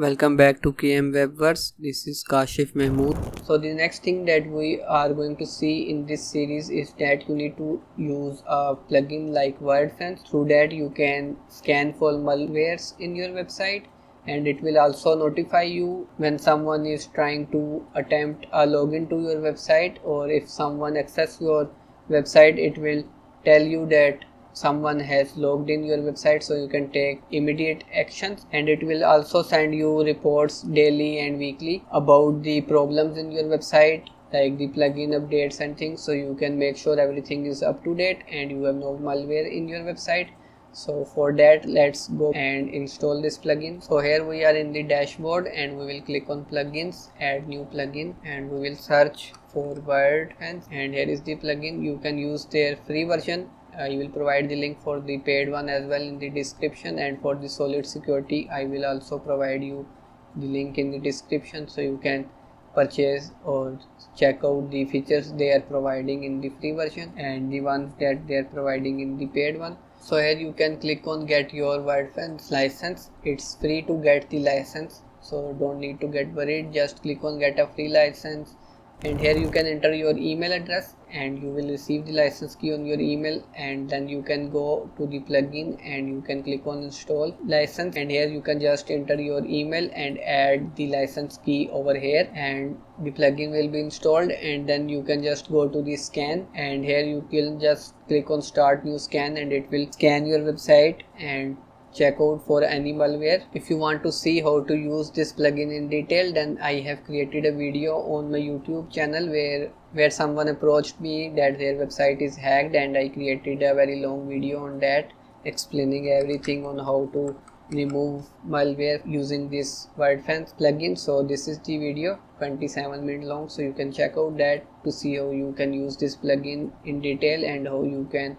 Welcome back to KM Webverse. This is Kashif Mahmood. So the next thing that we are going to see in this series is that you need to use a plugin like Wordfence. Through that you can scan for malwares in your website, and it will also notify you when someone is trying to attempt a login to your website, or if someone accesses your website, it will tell you that someone has logged in your website, so you can take immediate actions. And it will also send you reports daily and weekly about the problems in your website, like the plugin updates and things, so you can make sure everything is up to date and you have no malware in your website. So for that, let's go and install this plugin. So here we are in the dashboard, and we will click on plugins, add new plugin, and we will search for Wordfence. And here is the plugin. You can use their free version. I will provide the link for the paid one as well in the description, and for the solid security I will also provide you the link in the description, so you can purchase or check out the features they are providing in the free version and the ones that they are providing in the paid one. So here you can click on get your Wordfence license. It's free to get the license, so don't need to get worried, just click on get a free license. And here you can enter your email address and you will receive the license key on your email, and then you can go to the plugin and you can click on install license, and here you can just enter your email and add the license key over here, and the plugin will be installed. And then you can just go to the scan, and here you can just click on start new scan, and it will scan your website and check out for any malware. If you want to see how to use this plugin in detail, then I have created a video on my YouTube channel where someone approached me that their website is hacked, and I created a very long video on that explaining everything on how to remove malware using this Wordfence plugin. So this is the video, 27 minutes long, so you can check out that to see how you can use this plugin in detail and how you can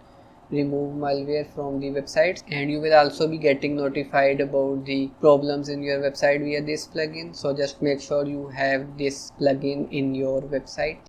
remove malware from the websites. And you will also be getting notified about the problems in your website via this plugin, so just make sure you have this plugin in your website.